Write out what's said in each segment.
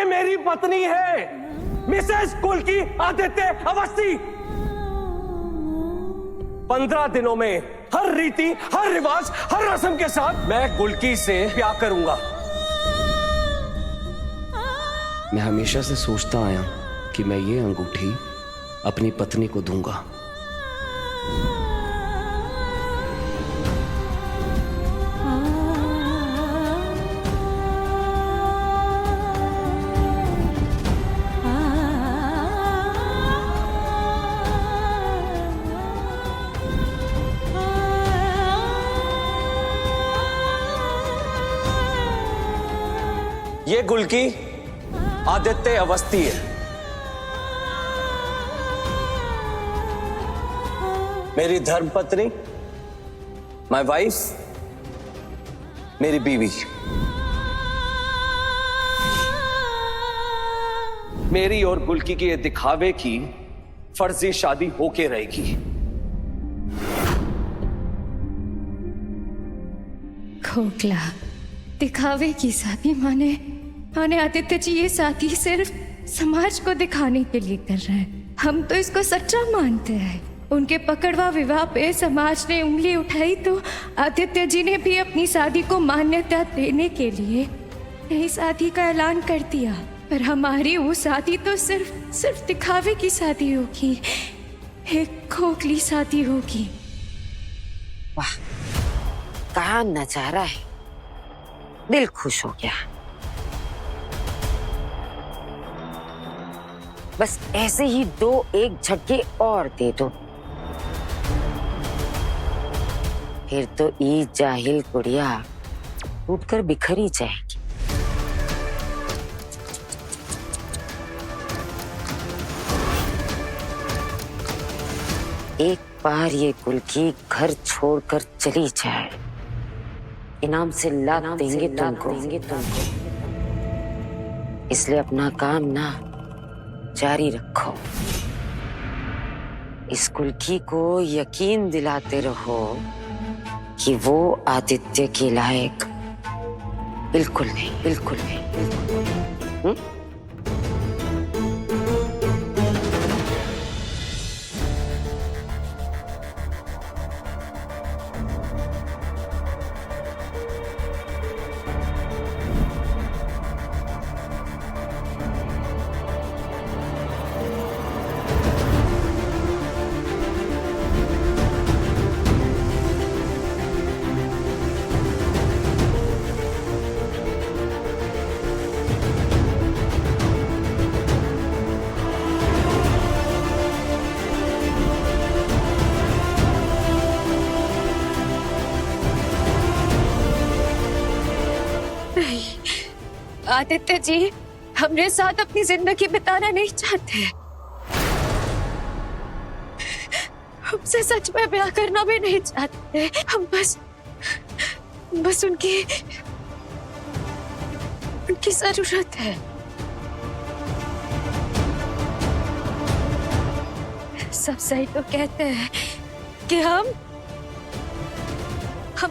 मेरी पत्नी है, मिसेस कुल्की आदित्य अवस्थी। 15 दिनों में हर रीति, हर रिवाज, हर रस्म के साथ मैं गुल्की से ब्याह करूंगा। मैं हमेशा से सोचता आया कि मैं ये अंगूठी अपनी पत्नी को दूंगा। ये गुल्की आदित्य अवस्थी है, मेरी धर्मपत्नी, माय वाइफ, मेरी बीवी। मेरी और गुल्की की ये दिखावे की फर्जी शादी होके रहेगी। खोखला दिखावे की शादी माने आदित्य जी ये शादी सिर्फ समाज को दिखाने के लिए कर रहे हैं। हम तो इसको सच्चा मानते हैं। उनके पकड़वा विवाह पे समाज ने उंगली उठाई तो आदित्य जी ने भी अपनी शादी को मान्यता देने के लिए नई शादी का ऐलान कर दिया। पर हमारी वो शादी तो सिर्फ दिखावे की शादी होगी, एक खोखली शादी होगी। वाह, क्या नजारा है, दिल खुश हो गया। बस ऐसे ही 2-1 झटके और दे दो, फिर तो ये जाहिल गुड़िया टूटकर बिखर ही जाएगी। एक बार ये गुल्की घर छोड़कर चली जाए, इनाम से लाख देंगे तुमको। इसलिए अपना काम ना जारी रखो। इस गुल्की को यकीन दिलाते रहो कि वो आदित्य के लायक बिल्कुल नहीं, बिल्कुल नहीं। आदित्य जी हमरे साथ अपनी जिंदगी बिताना नहीं चाहते। हमसे सच में ब्याह करना भी नहीं चाहते। हम बस उनकी जरूरत है। सब सही तो कहते हैं कि हम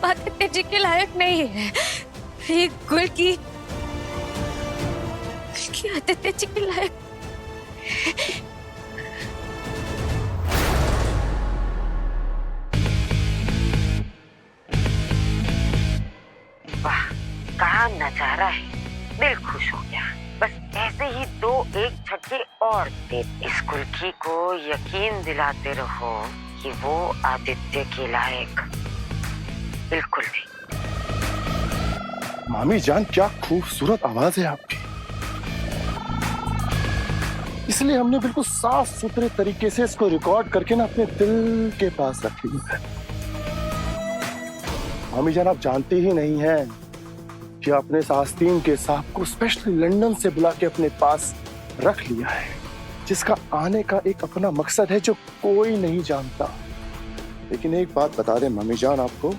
आदित्य जी के लायक नहीं है। ये गुल्की आदित्य जी के लायक। वाह, क्या नजारा है, दिल खुश हो गया। बस ऐसे ही 2-1 झटके और दे। इस गुल्की को यकीन दिलाते रहो कि वो आदित्य के लायक बिल्कुल नहीं। मामी जान, क्या खूबसूरत आवाज है आपकी। इसलिए हमने बिल्कुल साफ सुथरे तरीके से इसको रिकॉर्ड करके ना अपने दिल के पास रख लिया है। मामी जान, आप जानते ही नहीं हैं कि आपने इस आस्तीन के साहब को स्पेशली लंदन से बुला के अपने पास रख लिया है, जिसका आने का एक अपना मकसद है जो कोई नहीं जानता। लेकिन एक बात बता दें मामी जान आपको,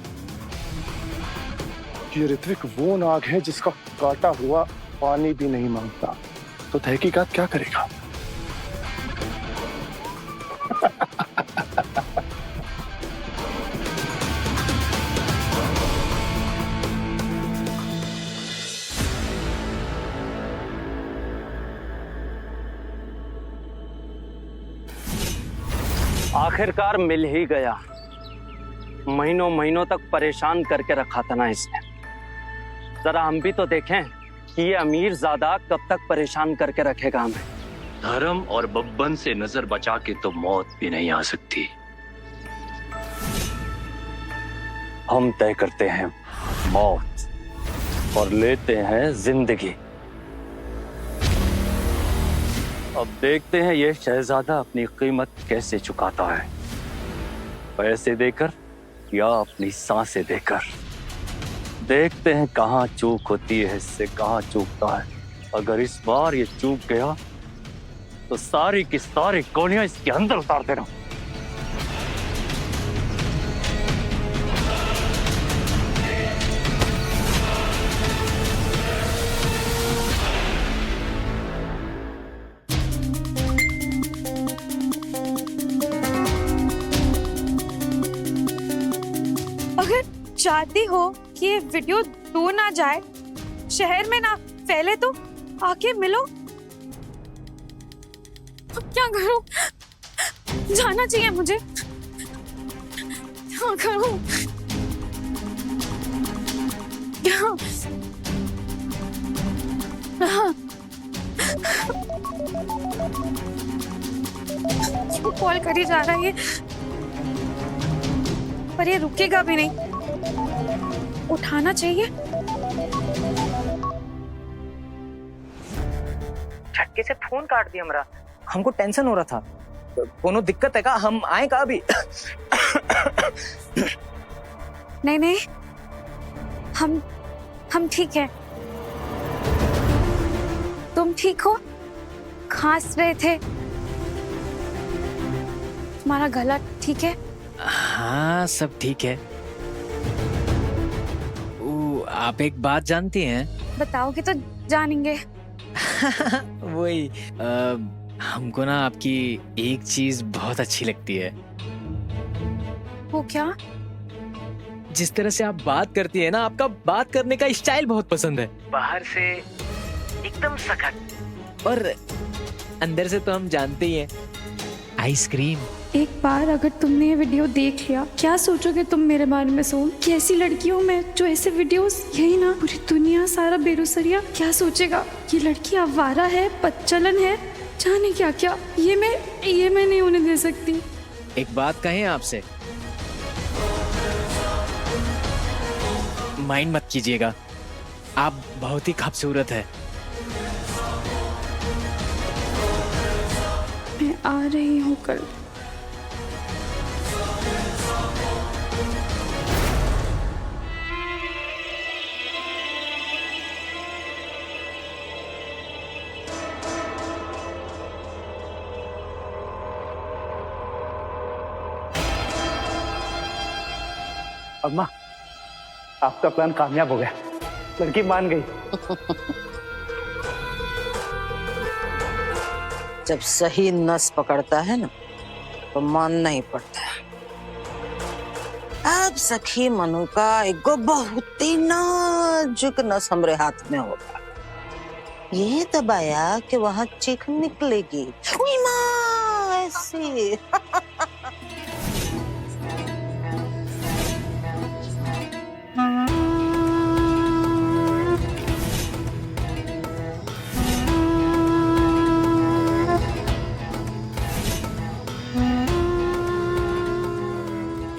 कि ऋत्विक वो नाग है जिसका काटा हुआ पानी भी नहीं मांगता। तो तहकीकात क्या करेगा? आखिरकार मिल ही गया। महीनों महीनों तक परेशान करके रखा था ना इसने। जरा हम भी तो देखें कि ये अमीर ज़्यादा कब तक परेशान करके रखेगा हमें। धर्म और बब्बन से नजर बचा के तो मौत भी नहीं आ सकती। हम तय करते हैं मौत और लेते हैं जिंदगी। अब देखते हैं ये शहजादा अपनी कीमत कैसे चुकाता है, पैसे देकर या अपनी सांसें देकर। देखते हैं कहाँ चूक होती है, इससे कहाँ चूकता है। अगर इस बार ये चूक गया तो सारी की सारी गोलियां इसके अंदर उतार देना। अगर चाहती हो कि ये वीडियो दूर ना जाए, शहर में ना फैले, तो आके मिलो। अब क्या करूं? जाना चाहिए मुझे। क्या करूं? इसको कॉल कर ही जा रहा है ये, पर ये रुकेगा भी नहीं। उठाना चाहिए। झटके से फोन काट दिया हमरा। हमको टेंशन हो रहा था। कोनो दिक्कत है का? हम आए का अभी? नहीं नहीं, हम ठीक है। तुम ठीक हो? खांस रहे थे, तुम्हारा गला ठीक है? हाँ सब ठीक है। आप एक बात जानती हैं? बताओगे तो जानेंगे। वही हमको ना आपकी एक चीज बहुत अच्छी लगती है। वो क्या? जिस तरह से आप बात करती है ना, आपका बात करने का स्टाइल बहुत पसंद है। बाहर से एकदम सख्त और अंदर से तो हम जानते ही हैं, आइसक्रीम। एक बार अगर तुमने ये वीडियो देख लिया, क्या सोचोगे तुम मेरे बारे में? सोम, कि ऐसी लड़की हूँ मैं जो ऐसे वीडियोस, यही ना पूरी दुनिया सारा बेरोसरिया क्या सोचेगा? ये लड़की आवारा है, पच्चलन है, जाने क्या क्या। ये मैं नहीं होने दे सकती। एक बात कहें आपसे, माइंड मत कीजिएगा, आप बहुत ही खूबसूरत है। मैं आ रही हूँ कल। अम्मा, आपका प्लान कामयाब हो गया, लड़की मान गई। जब सही नस पकड़ता है ना तो मानना ही पड़ता है। अब सखी मनु का एगो बहुत ही नाजुक नस हमरे हाथ में होगा। ये दबाया कि वहां चीख निकलेगी। उई माँ, ऐसे।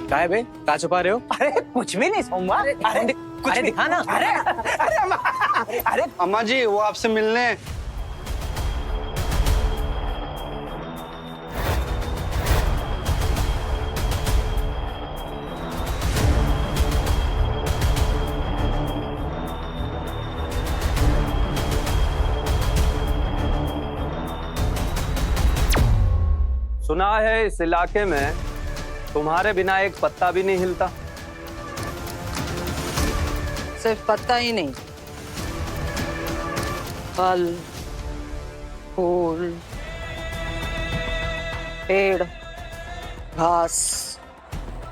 क्या है बे? क्या छुपा रहे हो? अरे कुछ भी नहीं सोमवार। अरे कुछ दिखा ना। अरे अम्मा जी, वो आपसे मिलने। सुना है इस इलाके में तुम्हारे बिना एक पत्ता भी नहीं हिलता। सिर्फ पत्ता ही नहीं, फल, फूल, पेड़, घास,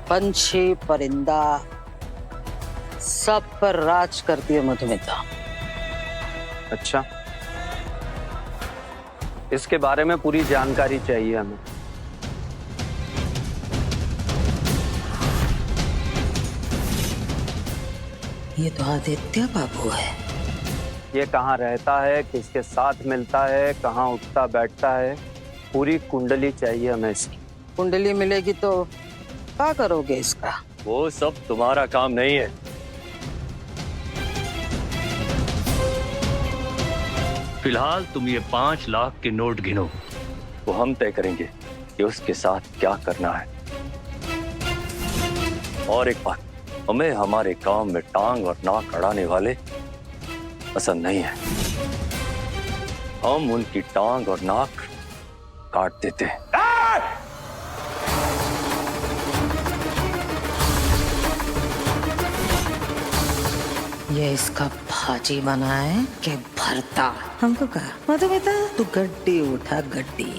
पंछी, परिंदा, सब पर राज करती है मधुमिता। अच्छा, इसके बारे में पूरी जानकारी चाहिए हमें। ये तो आदित्य बाबू है। ये कहाँ रहता है, किसके साथ मिलता है, कहाँ उठता बैठता है, पूरी कुंडली चाहिए हमें इसकी। कुंडली मिलेगी तो क्या करोगे इसका? वो सब तुम्हारा काम नहीं है। फिलहाल तुम ये 5 लाख के नोट गिनो। वो हम तय करेंगे कि उसके साथ क्या करना है। और एक बात, हमें हमारे काम में टांग और नाक अड़ाने वाले पसंद नहीं है। हम उनकी टांग और नाक काट देते हैं। ये इसका भाजी बना है कि भरता? हमको कहा मतलब बेटा तू गड्डी उठा गड्डी।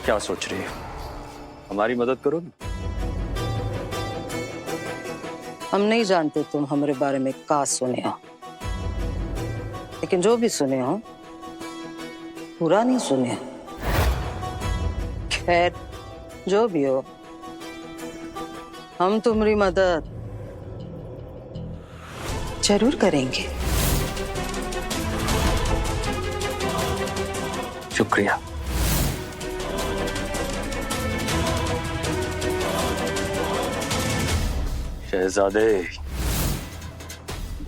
क्या सोच रही है, हमारी मदद करोगी? हम नहीं जानते तुम हमारे बारे में क्या सुने हो, लेकिन जो भी सुने हो पूरा नहीं सुने। खैर जो भी हो, हम तुम्हारी मदद जरूर करेंगे। शुक्रिया। शहजादे,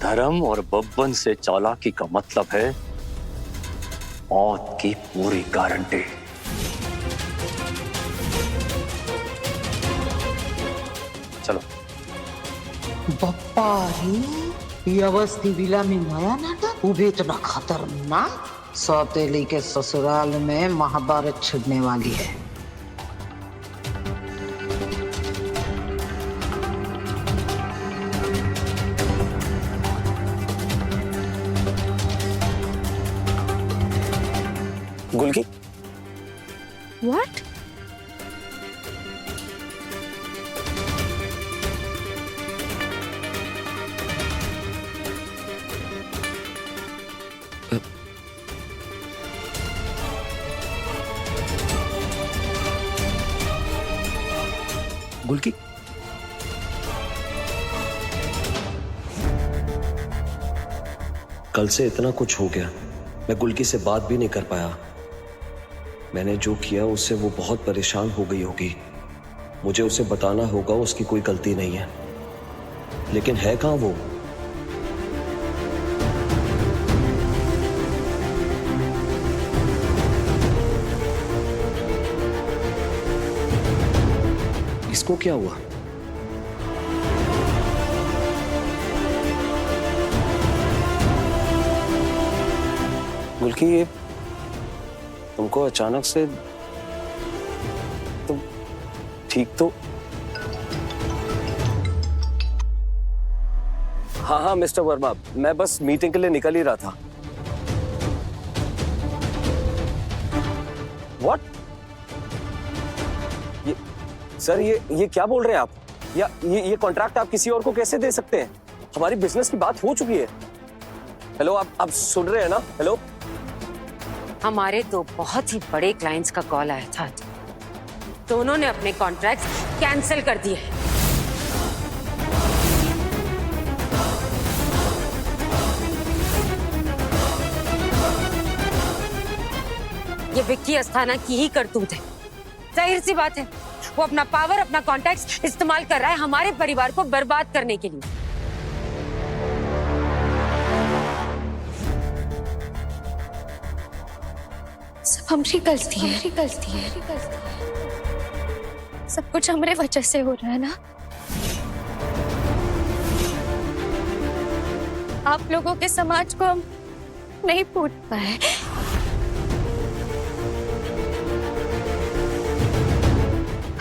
धर्म और बब्बन से चालाकी का मतलब है मौत की पूरी गारंटी। चलो। बाप्पा रे, व्यवस्थी विला में नया नाटक उभे इतना खतरनाक। सौतेली के ससुराल में महाभारत छिड़ने वाली है। गुलकी, व्हाट? गुलकी, कल से इतना कुछ हो गया, मैं गुलकी से बात भी नहीं कर पाया। मैंने जो किया उससे वो बहुत परेशान हो गई होगी। मुझे उसे बताना होगा उसकी कोई गलती नहीं है, लेकिन है कहां वो? इसको क्या हुआ? गुलकी, ये तुमको अचानक से तुम ठीक तो? हाँ मिस्टर वर्मा, मैं बस मीटिंग के लिए निकल ही रहा था। व्हाट? ये सर, ये क्या बोल रहे हैं आप? या ये कॉन्ट्रैक्ट आप किसी और को कैसे दे सकते हैं? हमारी बिजनेस की बात हो चुकी है। हेलो, आप सुन रहे हैं ना? हेलो, हमारे तो बहुत ही बड़े क्लाइंट्स का कॉल आया था, तो उन्होंने अपने कॉन्ट्रैक्ट्स कैंसिल कर दिए। ये विक्की अस्थाना की ही करतूत है। जाहिर सी बात है, वो अपना पावर, अपना कॉन्टैक्ट्स इस्तेमाल कर रहा है हमारे परिवार को बर्बाद करने के लिए। सब हमारी गलती है। सब कुछ हमारे वजह से हो रहा है ना। आप लोगों के समाज को हम नहीं पूछ पाए।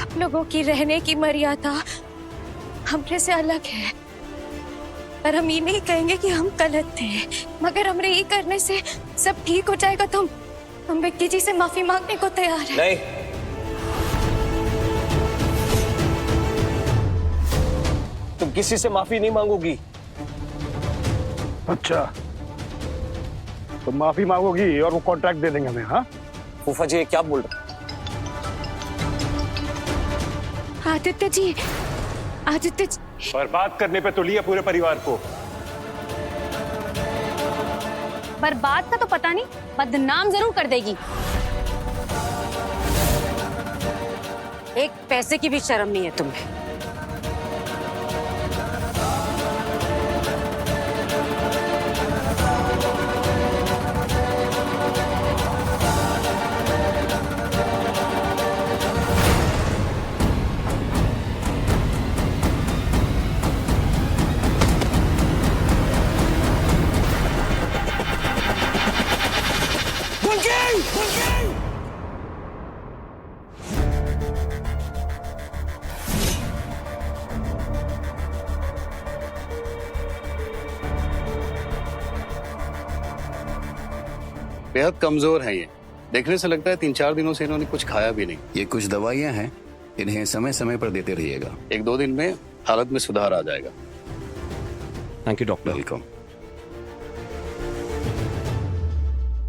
आप लोगों की रहने की मर्यादा हमरे से अलग है, पर हम ये नहीं कहेंगे कि हम गलत थे। मगर हमरे ये करने से सब ठीक हो जाएगा तो हम विक्की जी से माफी मांगने को तैयार हैं। नहीं, तुम किसी से माफी नहीं मांगोगी। अच्छा, तो माफी मांगोगी और वो कॉन्ट्रैक्ट दे देंगे हमें? हाँ फूफा जी, क्या बोल रहे? बर्बाद करने पे तुली है पूरे परिवार को। बर्बाद का तो पता नहीं, बदनाम जरूर कर देगी। एक पैसे की भी शर्म नहीं है तुम्हें। बेहद कमजोर है ये। देखने से लगता है 3-4 दिनों से इन्होंने कुछ खाया भी नहीं। ये कुछ दवाइयाँ हैं, इन्हें समय समय पर देते रहिएगा। 1-2 दिन में हालत में सुधार आ जाएगा। Thank you doctor. वेलकम।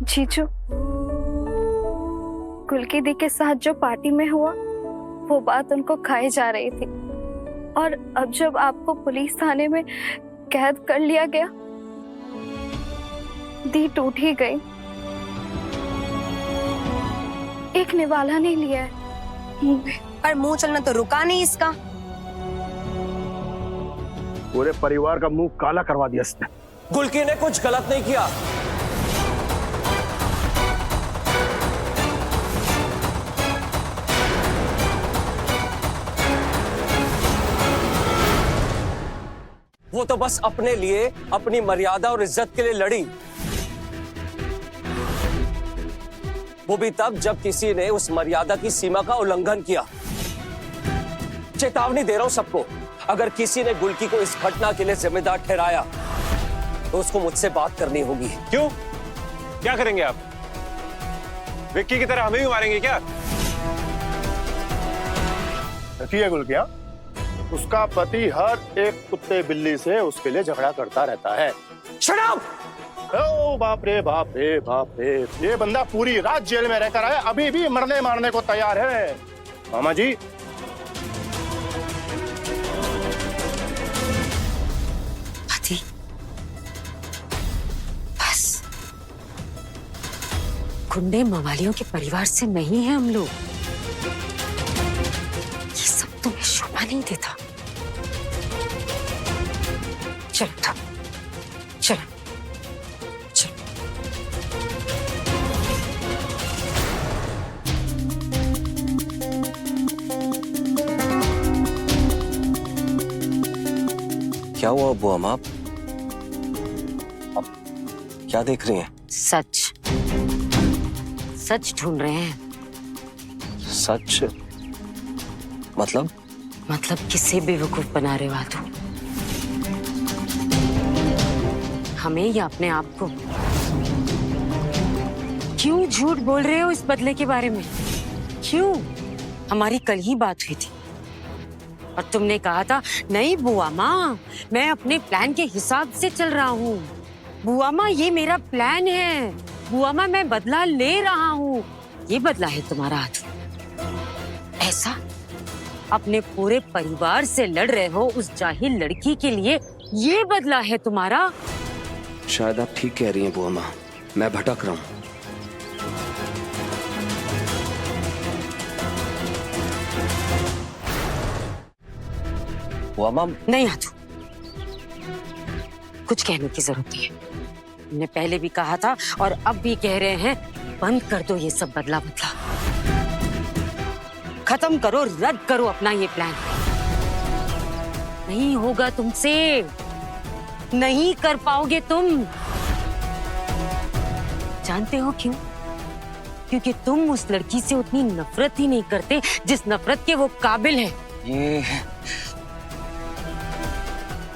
जीजू, गुलकी दी के साथ जो पार्टी में हुआ वो बात उनको खाई जा रही थी, और अब जब आपको पुलिस थाने में कैद कर लिया गया, दी टूट ही गई। एक निवाला नहीं लिया है मुंह में। पर मुंह चलना तो रुका नहीं इसका। पूरे परिवार का मुंह काला करवा दिया इसने। गुलकी ने कुछ गलत नहीं किया। वो तो बस अपने लिए, अपनी मर्यादा और इज्जत के लिए लड़ी। वो भी तब जब किसी ने उस मर्यादा की सीमा का उल्लंघन किया। चेतावनी दे रहा हूं सबको, अगर किसी ने गुलकी को इस घटना के लिए जिम्मेदार ठहराया तो उसको मुझसे बात करनी होगी। क्यों? क्या करेंगे आप? विक्की की तरह हमें भी मारेंगे क्या? देखिए गुलकिया, उसका पति हर एक कुत्ते बिल्ली से उसके लिए झगड़ा करता रहता है। Shut up! ओ बाप रे बाप रे बाप रे, ये बंदा पूरी रात जेल में रहकर आया, अभी भी मरने मारने को तैयार है। मामा जी, पति, बस गुंडे मवालियों के परिवार से नहीं है हम लोग। ये सब तुम्हें शोभा नहीं देता। चलो चलो चलो। क्या हुआ बुआ माँ? आप क्या देख रही हैं? सच सच ढूंढ रहे हैं। सच मतलब? मतलब किसे बेवकूफ बना रहे हो आदू? हमें या अपने आप को? क्यों झूठ बोल रहे हो इस बदले के बारे में? क्यों? हमारी कल ही बात हुई थी और तुमने कहा था नहीं बुआ माँ, मैं अपने प्लान के हिसाब से चल रहा हूँ। बुआ माँ, ये मेरा प्लान है। बुआ माँ, मैं बदला ले रहा हूँ। ये बदला है तुम्हारा आदू? ऐसा अपने पूरे परिवार से लड़ रहे हो उस जाहिल लड़की के लिए, ये बदला है तुम्हारा? शायद आप ठीक कह रही हैं बुआ माँ, मैं भटक रहा हूँ। बुआ माँ, नहीं आदू, कुछ कहने की जरूरत नहीं है। हमने पहले भी कहा था और अब भी कह रहे हैं, बंद कर दो ये सब बदला बदला। खत्म करो, रद्द करो अपना ये प्लान। नहीं होगा तुमसे, नहीं कर पाओगे तुम। जानते हो क्यों? क्योंकि तुम उस लड़की से उतनी नफरत ही नहीं करते जिस नफरत के वो काबिल है।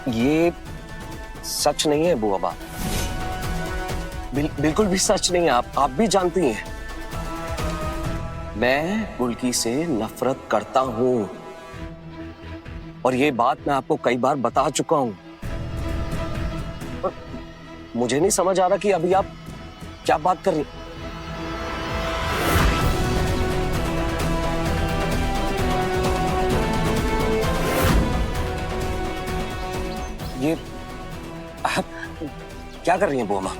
ये सच नहीं है बुआ माँ, बिल्कुल भी सच नहीं है। आप भी जानती हैं मैं गुलकी से नफरत करता हूं और ये बात मैं आपको कई बार बता चुका हूं। मुझे नहीं समझ आ रहा कि अभी आप क्या बात कर रही। ये आप क्या कर रही हैं बुआ माँ?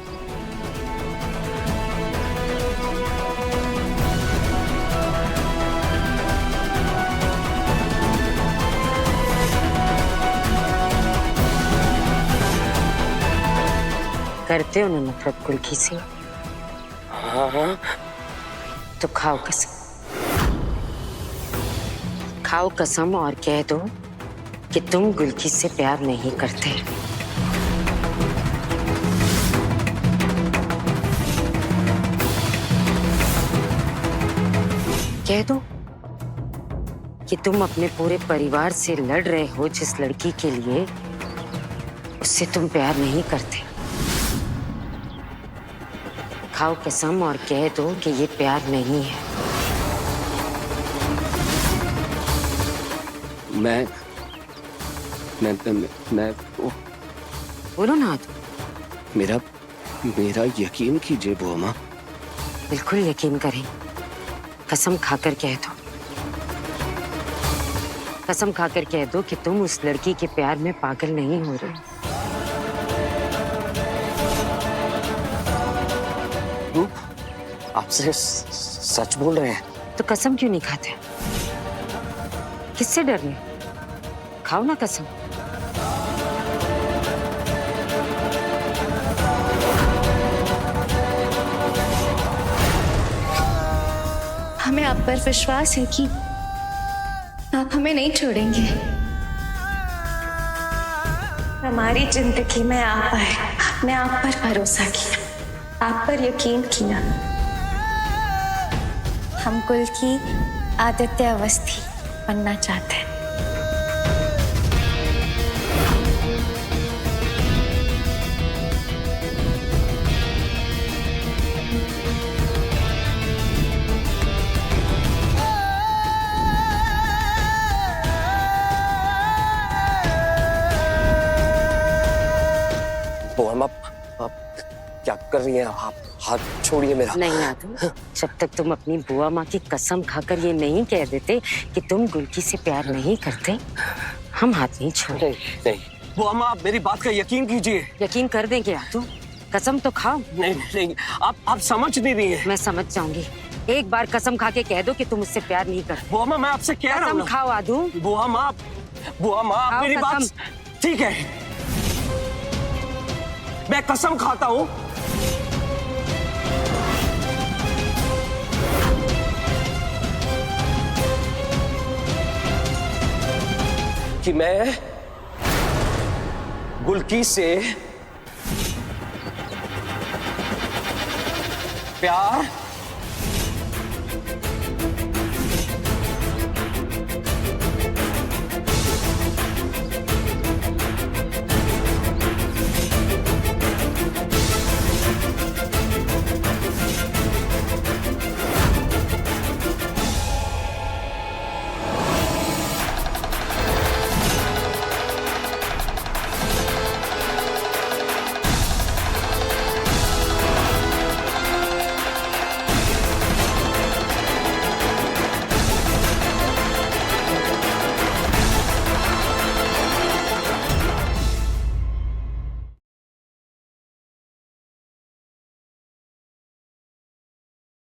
करते हो ना नफरत गुलकी से? हाँ। तो खाओ कसम, खाओ कसम और कह दो कि तुम गुलकी से प्यार नहीं करते। कह दो कि तुम अपने पूरे परिवार से लड़ रहे हो जिस लड़की के लिए, उससे तुम प्यार नहीं करते। खाओ कसम और कह दो कि ये प्यार नहीं है। मैं बोलो ना। मेरा यकीन कीजिए बुआ माँ। बिल्कुल यकीन करें। कसम खाकर कह दो, कसम खाकर कह दो कि तुम उस लड़की के प्यार में पागल नहीं हो रहे। आपसे सच बोल रहे हैं? तो कसम क्यों नहीं खाते? किससे डर रहे? खाओ ना कसम। हमें आप पर विश्वास है कि आप हमें नहीं छोड़ेंगे। हमारी जिंदगी में आप आए, हमने आप पर भरोसा किया, आप पर यकीन किया। हम कुल की आदित्य अवस्थी बनना चाहते हैं। आप क्या कर रही हैं? आप हाथ छोड़िए मेरा। नहीं आदू, जब तक तुम अपनी बुआ माँ की कसम खाकर ये नहीं कह देते कि तुम गुलकी से प्यार नहीं करते, हम हाथ नहीं छोड़े। नहीं बुआ माँ, आप मेरी बात का यकीन कीजिए। यकीन कर देंगे आदू, कसम तो खाओ। नहीं, आप समझ नहीं रही हैं। मैं समझ जाऊंगी। एक बार कसम खा के कह दो कि तुम उससे प्यार नहीं करते। बुआ माँ, मैं आपसे कह रहा हूँ। कसम खाओ आदू। बुआ माँ, आप मेरी बात। ठीक है, मैं कसम खाता हूँ कि मैं गुलकी से प्यार